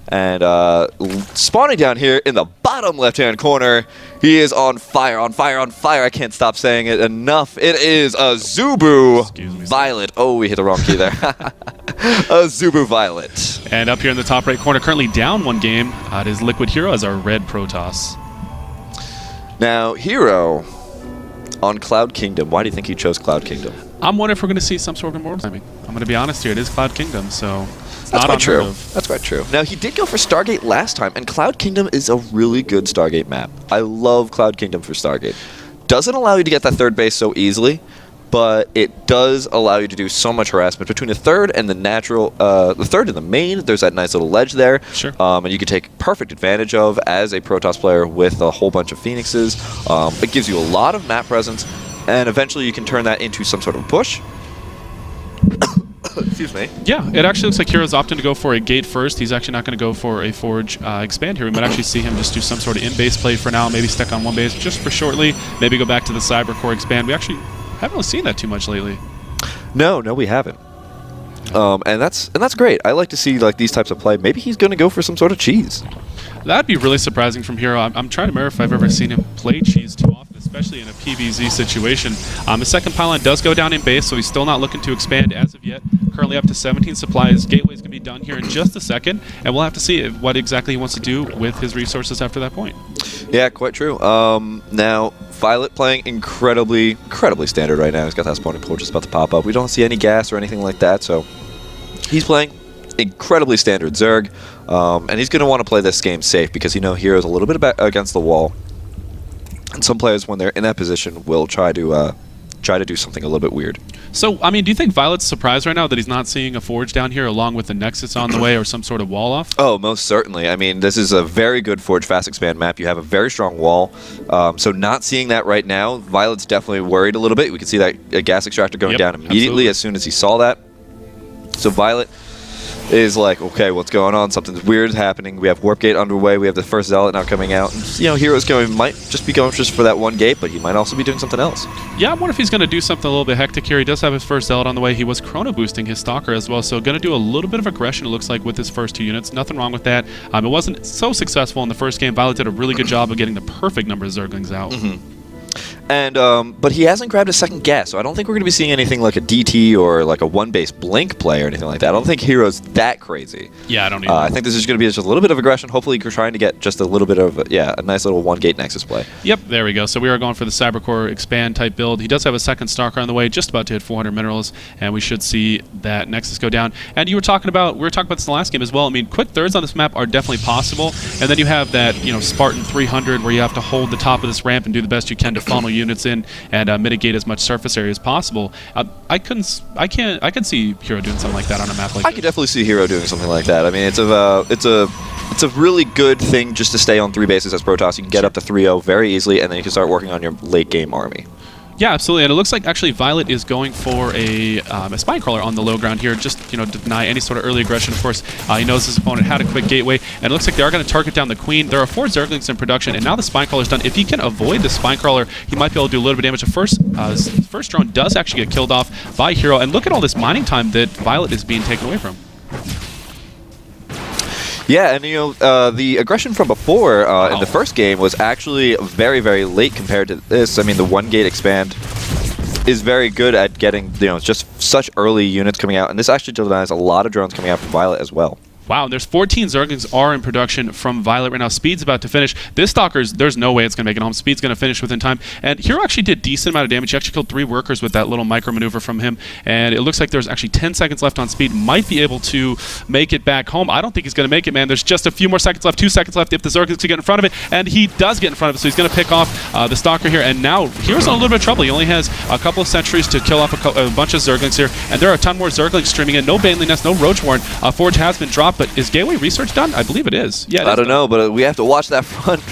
And spawning down here in the bottom left-hand corner, he is on fire, on fire, on fire. I can't stop saying it enough. It is a Zubu viOLet. Oh, we hit the wrong key there. A Zubu viOLet. And up here in the top right corner, currently down 1 game, it is Liquid HerO as our red Protoss. Now, HerO on Cloud Kingdom. Why do you think he chose Cloud Kingdom? I'm wondering if we're going to see some sort of immortal timing. I'm going to be honest here. It is Cloud Kingdom, so it's That's not quite true. of. That's quite true. Now, he did go for Stargate last time, and Cloud Kingdom is a really good Stargate map. I love Cloud Kingdom for Stargate. Doesn't allow you to get that third base so easily, but it does allow you to do so much harassment between the third and the natural, the third and the main. There's that nice little ledge there, Sure. And you can take perfect advantage of as a Protoss player with a whole bunch of Phoenixes. It gives you a lot of map presence, and eventually you can turn that into some sort of push. Excuse me. Yeah, it actually looks like HerO's opting to go for a gate first. He's actually not going to go for a Forge expand here. We might actually see him just do some sort of in-base play for now, maybe stick on 1 base just for shortly, maybe go back to the Cyber Core expand. We actually haven't really seen that too much lately. No, we haven't. And that's great. I like to see like these types of play. Maybe he's going to go for some sort of cheese. That'd be really surprising from HerO. I'm trying to remember if I've ever seen him play cheese too often, especially in a PvZ situation. His second pylon does go down in base, so he's still not looking to expand as of yet. Currently up to 17 supplies. Gateway's going to be done here in just a second, and we'll have to see what exactly he wants to do with his resources after that point. Yeah, quite true. Now, viOLet playing incredibly standard right now. He's got that spawning pool just about to pop up. We don't see any gas or anything like that, so he's playing incredibly standard Zerg, and he's going to want to play this game safe because HerO's a little bit against the wall, and some players, when they're in that position, will try to do something a little bit weird. So, I mean, do you think violet's surprised right now that he's not seeing a Forge down here along with the Nexus on the way or some sort of wall off? Oh, most certainly. I mean, this is a very good Forge Fast Expand map. You have a very strong wall. So not seeing that right now, violet's definitely worried a little bit. We can see that gas extractor going down immediately as soon as he saw that. So violet is like, okay, what's going on? Something's weird happening. We have Warp Gate underway. We have the first Zealot now coming out. And, HerO's might just be going just for that 1 gate, but he might also be doing something else. Yeah, I wonder if he's going to do something a little bit hectic here. He does have his first Zealot on the way. He was chrono boosting his Stalker as well, so going to do a little bit of aggression, it looks like, with his first 2 units. Nothing wrong with that. It wasn't so successful in the first game. Violet did a really good job of getting the perfect number of Zerglings out. And but he hasn't grabbed a second gas, so I don't think we're going to be seeing anything like a DT or like a 1-base blink play or anything like that. I don't think HerO's that crazy. Yeah, I don't either. I think this is going to be just a little bit of aggression. Hopefully you're trying to get just a little bit of, a nice little 1-gate Nexus play. Yep, there we go. So we are going for the Cybercore expand type build. He does have a second Stalker on the way, just about to hit 400 minerals, and we should see that Nexus go down. And we were talking about this in the last game as well. I mean, quick thirds on this map are definitely possible, and then you have that, Spartan 300 where you have to hold the top of this ramp and do the best you can to funnel units in and mitigate as much surface area as possible. I could see HerO doing something like that on a map like this. I could definitely see HerO doing something like that. I mean, it's a really good thing just to stay on 3 bases as Protoss. You can get up to 3-0 very easily, and then you can start working on your late game army. Yeah, absolutely, and it looks like actually violet is going for a spine crawler on the low ground here, just to deny any sort of early aggression. Of course, he knows his opponent had a quick gateway, and it looks like they are going to target down the queen. There are 4 Zerglings in production, and now the spine crawler is done. If he can avoid the spine crawler, he might be able to do a little bit of damage. The first drone does actually get killed off by HerO, and look at all this mining time that violet is being taken away from. Yeah, and the aggression from before in the first game was actually very, very late compared to this. I mean, the 1-gate expand is very good at getting just such early units coming out, and this actually denies a lot of drones coming out from violet as well. Wow, there's 14 Zerglings are in production from violet right now. Speed's about to finish. This Stalker's, there's no way it's going to make it home. Speed's going to finish within time. And HerO actually did a decent amount of damage. He actually killed 3 workers with that little micro maneuver from him. And it looks like there's actually 10 seconds left on Speed. Might be able to make it back home. I don't think he's going to make it, man. There's just a few more seconds left, 2 seconds left if the Zerglings can get in front of it. And he does get in front of it, so he's going to pick off the Stalker here. And now HerO's in a little bit of trouble. He only has a couple of sentries to kill off a bunch of Zerglings here. And there are a ton more Zerglings streaming in. No Baneley Nest, no Roach Warren. Forge has been dropped, but is Gateway research done? I believe it is. Yeah, I don't know, but we have to watch that front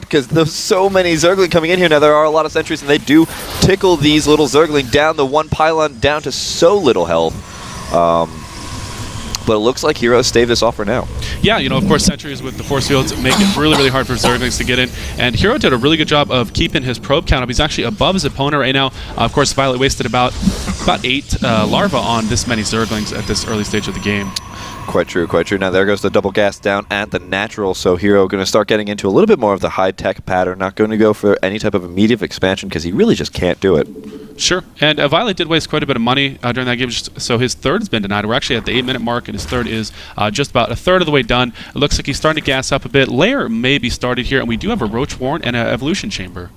because there's so many Zergling coming in here. Now there are a lot of sentries, and they do tickle these little Zergling down the 1 pylon down to so little health. But it looks like HerO staved this off for now. Yeah, of course, sentries with the force fields make it really, really hard for Zerglings to get in. And HerO did a really good job of keeping his probe count up. He's actually above his opponent right now. Of course, violet wasted about 8 larvae on this many Zerglings at this early stage of the game. Quite true, quite true. Now there goes the double gas down at the natural, so HerO going to start getting into a little bit more of the high-tech pattern, not going to go for any type of immediate expansion because he really just can't do it. Sure, and viOLet did waste quite a bit of money during that game, so his third has been denied. We're actually at the 8-minute mark, and his third is just about a third of the way done. It looks like he's starting to gas up a bit. Lair may be started here, and we do have a Roach Warren and an Evolution Chamber.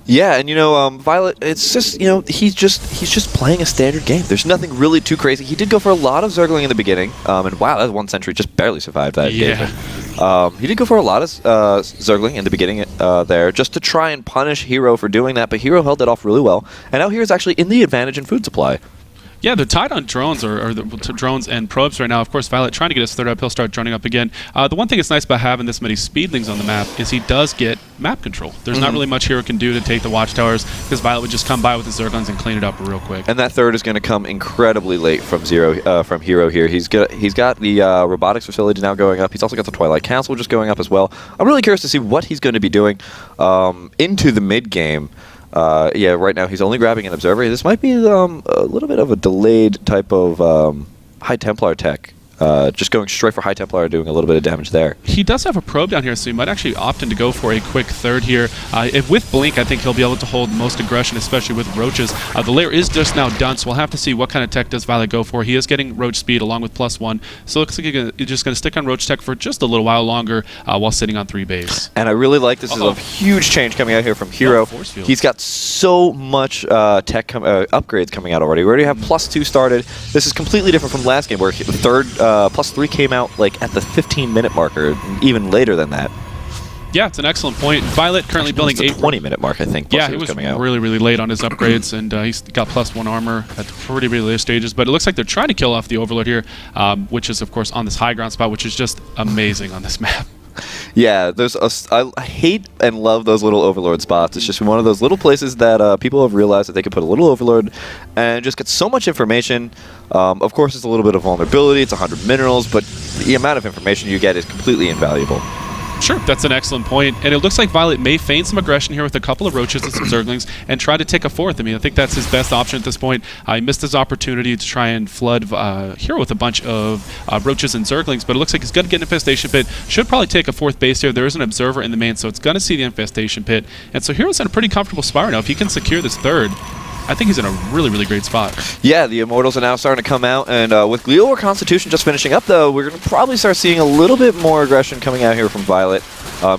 Yeah, and viOLet, it's just, he's just playing a standard game. There's nothing really too crazy. He did go for a lot of Zergling in the beginning, and wow, that 1 Sentry just barely survived that engagement. He did go for a lot of Zergling in the beginning there, just to try and punish HerO for doing that, but HerO held it off really well, and now HerO's actually in the advantage in food supply. Yeah, they're tied on drones or the drones and probes right now. Of course, viOLet trying to get his third up. He'll start droning up again. The one thing that's nice about having this many speedlings on the map is he does get map control. There's not really much HerO can do to take the watchtowers because viOLet would just come by with his Zerglings and clean it up real quick. And that third is going to come incredibly late from HerO here. He's got the robotics facility now going up. He's also got the Twilight Council just going up as well. I'm really curious to see what he's going to be doing into the mid game. Yeah, right now he's only grabbing an observer. This might be a little bit of a delayed type of High Templar tech. Just going straight for High Templar, doing a little bit of damage there. He does have a probe down here, so he might actually opt in to go for a quick third here. With Blink, I think he'll be able to hold most aggression, especially with Roaches. The lair is just now done, so we'll have to see what kind of tech does viOLet go for. He is getting Roach speed along with +1, so it looks like he's just going to stick on Roach tech for just a little while longer while sitting on 3 base. And I really like this. Is a huge change coming out here from HerO. He's got so much tech upgrades coming out already. We already have +2 started. This is completely different from last game where the third +3 came out like at the 15-minute marker, even later than that. Yeah, it's an excellent point. viOLet currently building a 20-minute mark, I think. Yeah, he was really, really late on his upgrades, and he's got +1 armor at pretty late stages. But it looks like they're trying to kill off the Overlord here, which is, of course, on this high ground spot, which is just amazing on this map. Yeah, I hate and love those little Overlord spots. It's just one of those little places that people have realized that they could put a little Overlord and just get so much information. Of course, it's a little bit of vulnerability. It's 100 minerals, but the amount of information you get is completely invaluable. Sure, that's an excellent point. And it looks like viOLet may feign some aggression here with a couple of Roaches and some Zerglings and try to take a fourth. I mean, I think that's his best option at this point. He missed his opportunity to try and flood HerO with a bunch of Roaches and Zerglings, but it looks like he's going to get an Infestation Pit. Should probably take a fourth base here. There is an Observer in the main, so it's going to see the Infestation Pit. And so HerO's in a pretty comfortable spot right now. If he can secure this third, I think he's in a really, really great spot. Yeah, the Immortals are now starting to come out, and with Glial or Constitution just finishing up, though, we're going to probably start seeing a little bit more aggression coming out here from viOLet.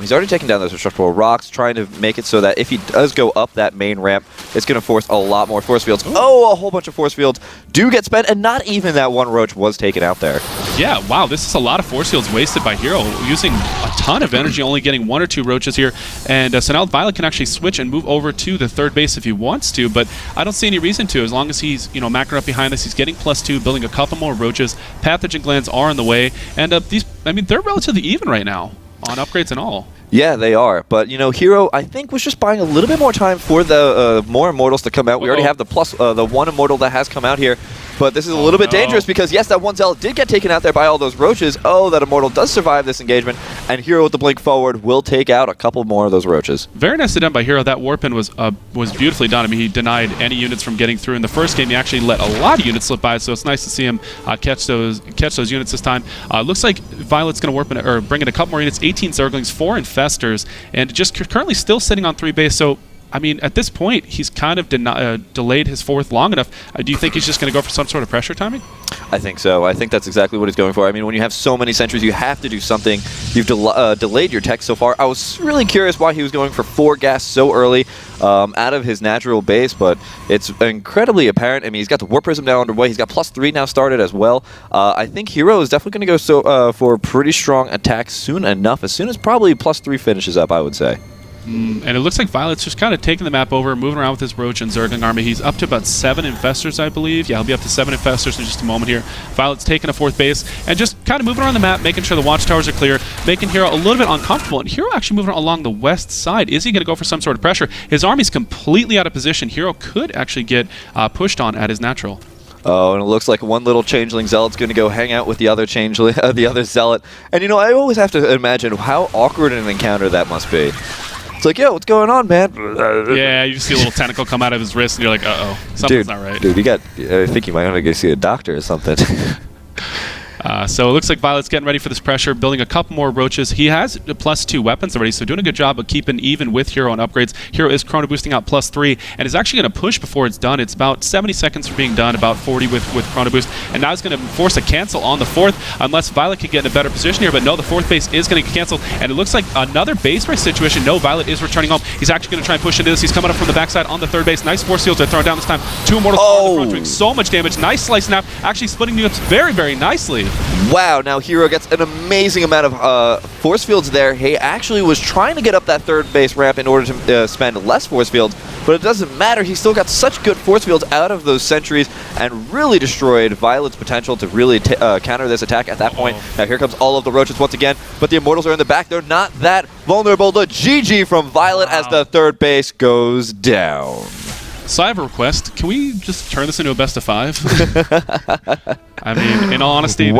He's already taken down those Destructible Rocks, trying to make it so that if he does go up that main ramp, it's going to force a lot more Force Fields. Oh, a whole bunch of Force Fields do get spent, and not even that one Roach was taken out there. Yeah, wow, this is a lot of Force Fields wasted by HerO, using a ton of energy, only getting 1 or 2 Roaches here. And so now viOLet can actually switch and move over to the third base if he wants to, but I don't see any reason to. As long as he's, macroing up behind this, he's getting +2, building a couple more Roaches. Pathogen Glands are in the way, and they're relatively even right now on upgrades and all. Yeah, they are. But, HerO, I think, was just buying a little bit more time for the more Immortals to come out. We already have the one Immortal that has come out here. But this is a little bit dangerous because, yes, that one Zealot did get taken out there by all those Roaches. Oh, that Immortal does survive this engagement. And HerO with the blink forward will take out a couple more of those Roaches. Very nicely done by HerO. That Warpin was beautifully done. I mean, he denied any units from getting through. In the first game, he actually let a lot of units slip by, so it's nice to see him catch those units this time. Looks like viOLet's going to warp in, or bring in a couple more units, 18 Zerglings, 4 Infestors, and just currently still sitting on 3 base. So, I mean, at this point, he's kind of delayed his fourth long enough. Do you think he's just going to go for some sort of pressure timing? I think so. I think that's exactly what he's going for. I mean, when you have so many sentries, you have to do something. You've delayed your tech so far. I was really curious why he was going for 4 gas so early out of his natural base, but it's incredibly apparent. I mean, he's got the Warp Prism now underway. He's got +3 now started as well. I think HerO is definitely going to go for pretty strong attacks soon enough, as soon as probably +3 finishes up, I would say. And it looks like viOLet's just kind of taking the map over, moving around with his Roach and Zergling army. He's up to about 7 Infestors, I believe. Yeah, he'll be up to 7 Infestors in just a moment here. viOLet's taking a 4th base and just kind of moving around the map, making sure the watchtowers are clear, making HerO a little bit uncomfortable. And HerO actually moving along the west side. Is he going to go for some sort of pressure? His army's completely out of position. HerO could actually get pushed on at his natural. Oh, and it looks like one little Changeling Zealot's going to go hang out with the other Changeling, the other Zealot. And I always have to imagine how awkward an encounter that must be. It's like, yo, what's going on, man? Yeah, you just see a little tentacle come out of his wrist, and you're like, uh-oh, something's not right. Dude, I think you might want to go see a doctor or something. So it looks like viOLet's getting ready for this pressure, building a couple more roaches. He has +2 weapons already, so doing a good job of keeping even with HerO on upgrades. HerO is chrono boosting out +3 and is actually going to push before it's done. It's about 70 seconds from being done, about 40 with chrono boost, and now he's going to force a cancel on the 4th unless viOLet can get in a better position here. But no, the 4th base is going to get canceled, and it looks like another base race situation. No, viOLet is returning home. He's actually going to try and push into this. He's coming up from the backside on the 3rd base. Nice force fields are thrown down this time. 2 Immortals on the front doing so much damage. Nice slice snap, actually splitting units very, very nicely. Wow, now HerO gets an amazing amount of force fields there. He actually was trying to get up that 3rd base ramp in order to spend less force fields, but it doesn't matter. He still got such good force fields out of those sentries and really destroyed viOLet's potential to really counter this attack at that point. Now here comes all of the roaches once again, but the Immortals are in the back. They're not that vulnerable. The GG from viOLet as the 3rd base goes down. So I have a request. Can we just turn this into a best of 5? I mean, in all honesty,